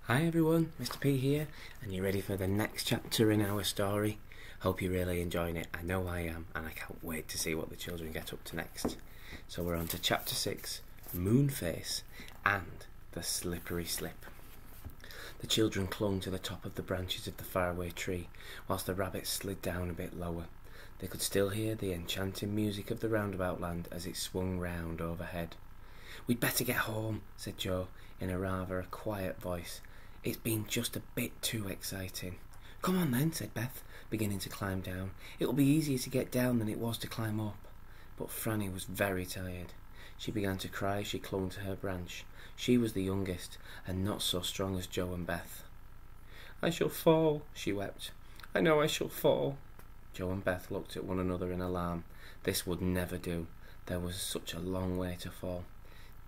Hi everyone, Mr. P here, and you ready for the next chapter in our story? Hope you're really enjoying it. I know I am, and I can't wait to see what the children get up to next. So we're on to chapter 6, Moonface and the Slippery Slip. The children clung to the top of the branches of the faraway tree, whilst the rabbits slid down a bit lower. They could still hear the enchanting music of the roundabout land as it swung round overhead. "We'd better get home," said Joe, in a rather quiet voice. "It's been just a bit too exciting." "Come on then," said Beth, beginning to climb down. "It'll be easier to get down than it was to climb up." But Franny was very tired. She began to cry as she clung to her branch. She was the youngest, and not so strong as Joe and Beth. "I shall fall," she wept. "I know I shall fall." Joe and Beth looked at one another in alarm. This would never do. There was such a long way to fall.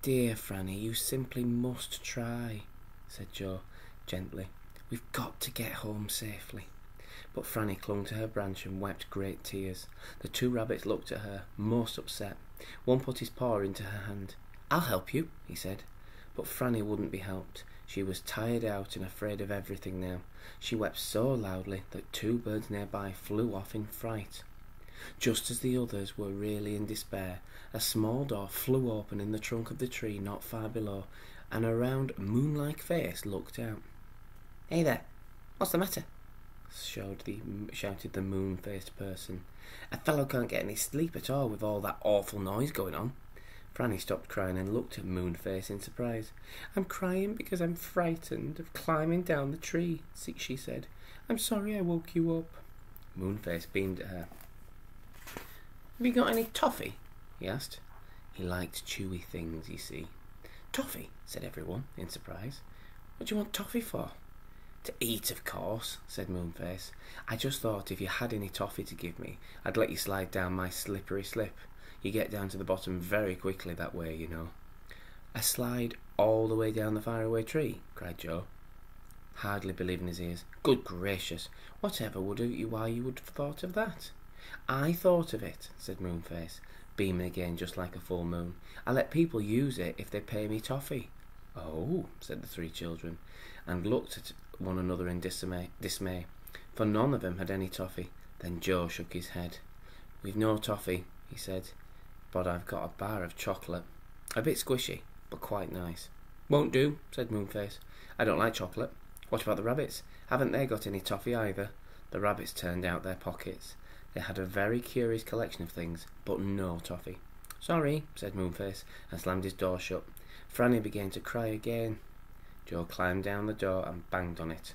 "Dear Franny, you simply must try," said Joe gently. "We've got to get home safely." But Franny clung to her branch and wept great tears. The two rabbits looked at her, most upset. One put his paw into her hand. "I'll help you," he said. But Franny wouldn't be helped. She was tired out and afraid of everything now. She wept so loudly that two birds nearby flew off in fright. Just as the others were really in despair, a small door flew open in the trunk of the tree not far below, and a round, moon-like face looked out. "Hey there, what's the matter?" shouted the moon-faced person. "A fellow can't get any sleep at all with all that awful noise going on." Franny stopped crying and looked at Moonface in surprise. "I'm crying because I'm frightened of climbing down the tree," she said. "I'm sorry I woke you up." Moonface beamed at her. "Have you got any toffee?" he asked. He liked chewy things, you see. "Toffee?" said everyone, in surprise. "What do you want toffee for?" "To eat, of course," said Moonface. "I just thought if you had any toffee to give me, I'd let you slide down my slippery slip. You get down to the bottom very quickly that way, you know." "A slide all the way down the faraway tree?" cried Joe, hardly believing his ears. "Good gracious, whatever would why you would have thought of that?" "I thought of it," said Moonface, beaming again just like a full moon. "I let people use it if they pay me toffee." "Oh," said the three children, and looked at one another in dismay, for none of them had any toffee. Then Joe shook his head. "We've no toffee," he said, "but I've got a bar of chocolate. A bit squishy, but quite nice." "Won't do," said Moonface. "I don't like chocolate." "What about the rabbits? Haven't they got any toffee either?" The rabbits turned out their pockets. They had a very curious collection of things, but no toffee. "Sorry," said Moonface, and slammed his door shut. Franny began to cry again. Joe climbed down the door and banged on it.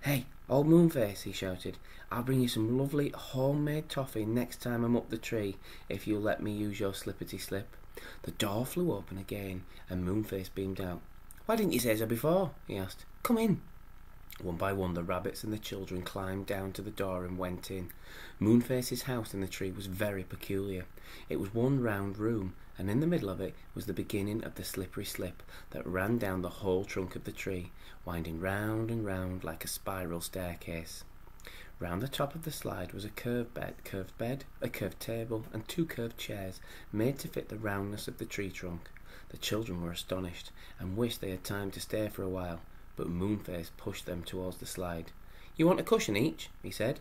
"Hey, old Moonface," he shouted, "I'll bring you some lovely homemade toffee next time I'm up the tree, if you'll let me use your slippity slip." The door flew open again, and Moonface beamed out. "Why didn't you say so before?" he asked. "Come in." One by one the rabbits and the children climbed down to the door and went in. Moonface's house in the tree was very peculiar. It was one round room, and in the middle of it was the beginning of the slippery slip that ran down the whole trunk of the tree, winding round and round like a spiral staircase. Round the top of the slide was a curved bed, a curved table, and two curved chairs made to fit the roundness of the tree trunk. The children were astonished and wished they had time to stay for a while, but Moonface pushed them towards the slide. "You want a cushion each?" he said.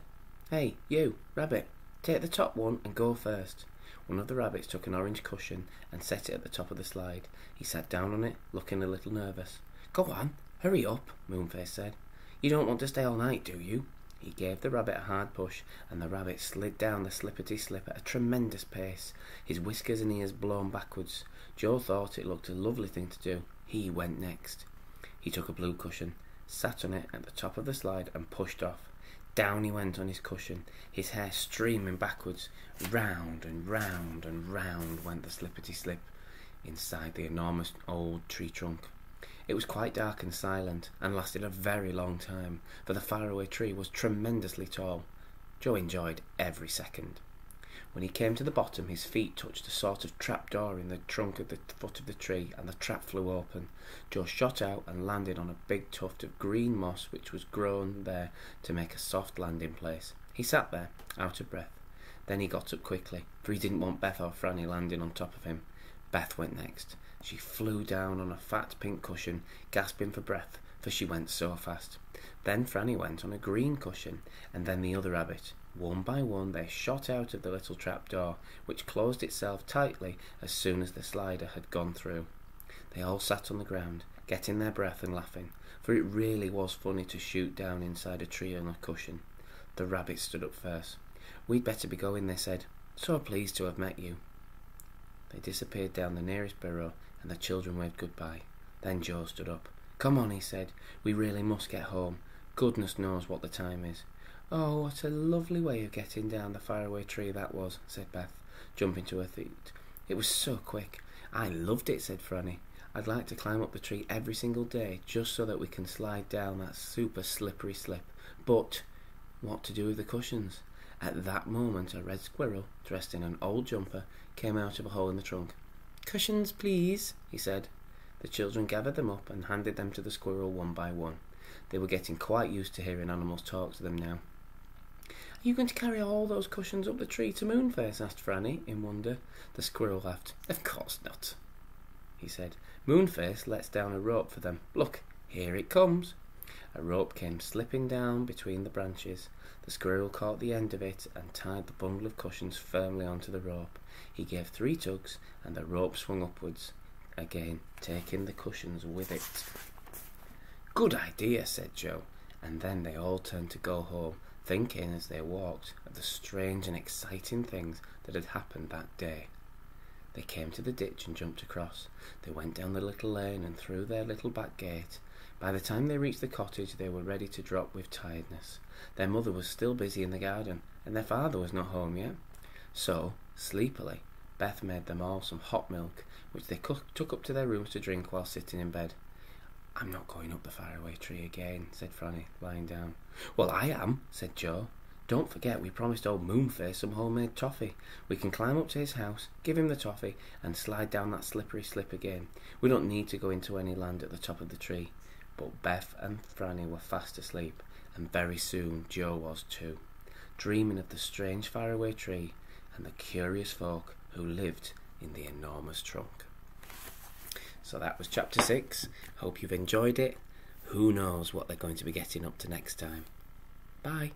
"Hey, you, rabbit, take the top one and go first." One of the rabbits took an orange cushion and set it at the top of the slide. He sat down on it, looking a little nervous. "Go on, hurry up," Moonface said. "You don't want to stay all night, do you?" He gave the rabbit a hard push, and the rabbit slid down the slippity slip at a tremendous pace, his whiskers and ears blown backwards. Joe thought it looked a lovely thing to do. He went next. He took a blue cushion, sat on it at the top of the slide, and pushed off. Down he went on his cushion, his hair streaming backwards. Round and round and round went the slippity slip inside the enormous old tree trunk. It was quite dark and silent, and lasted a very long time, for the faraway tree was tremendously tall. Joe enjoyed every second. When he came to the bottom, his feet touched a sort of trap-door in the trunk at the foot of the tree, and the trap flew open. Joe shot out and landed on a big tuft of green moss which was grown there to make a soft landing place. He sat there, out of breath. Then he got up quickly, for he didn't want Beth or Franny landing on top of him. Beth went next. She flew down on a fat pink cushion, gasping for breath, for she went so fast. Then Franny went on a green cushion, and then the other rabbit. One by one they shot out of the little trap-door, which closed itself tightly as soon as the slider had gone through. They all sat on the ground, getting their breath and laughing, for it really was funny to shoot down inside a tree on a cushion. The rabbits stood up first. "We'd better be going," they said. "So pleased to have met you." They disappeared down the nearest burrow, and the children waved goodbye. Then Joe stood up. "Come on," he said. "We really must get home. Goodness knows what the time is." "Oh, what a lovely way of getting down the Faraway tree that was," said Beth, jumping to her feet. "It was so quick." "I loved it," said Franny. "I'd like to climb up the tree every single day just so that we can slide down that super slippery slip. But what to do with the cushions?" At that moment a red squirrel, dressed in an old jumper, came out of a hole in the trunk. "Cushions, please," he said. The children gathered them up and handed them to the squirrel one by one. They were getting quite used to hearing animals talk to them now. "Are you going to carry all those cushions up the tree to Moonface?" asked Franny, in wonder. The squirrel laughed. "Of course not," he said. "Moonface lets down a rope for them. Look, here it comes." A rope came slipping down between the branches. The squirrel caught the end of it and tied the bundle of cushions firmly onto the rope. He gave 3 tugs, and the rope swung upwards again, taking the cushions with it. "Good idea," said Joe, and then they all turned to go home, thinking as they walked of the strange and exciting things that had happened that day. They came to the ditch and jumped across. They went down the little lane and through their little back gate. By the time they reached the cottage they were ready to drop with tiredness. Their mother was still busy in the garden, and their father was not home yet. So, sleepily, Beth made them all some hot milk, which they took up to their rooms to drink while sitting in bed. "I'm not going up the Faraway tree again," said Franny, lying down. "Well, I am," said Joe. "Don't forget we promised old Moonface some homemade toffee. We can climb up to his house, give him the toffee, and slide down that slippery slip again. We don't need to go into any land at the top of the tree." But Beth and Franny were fast asleep, and very soon Joe was too, dreaming of the strange faraway tree and the curious folk who lived in the enormous trunk. So that was chapter 6. Hope you've enjoyed it. Who knows what they're going to be getting up to next time. Bye.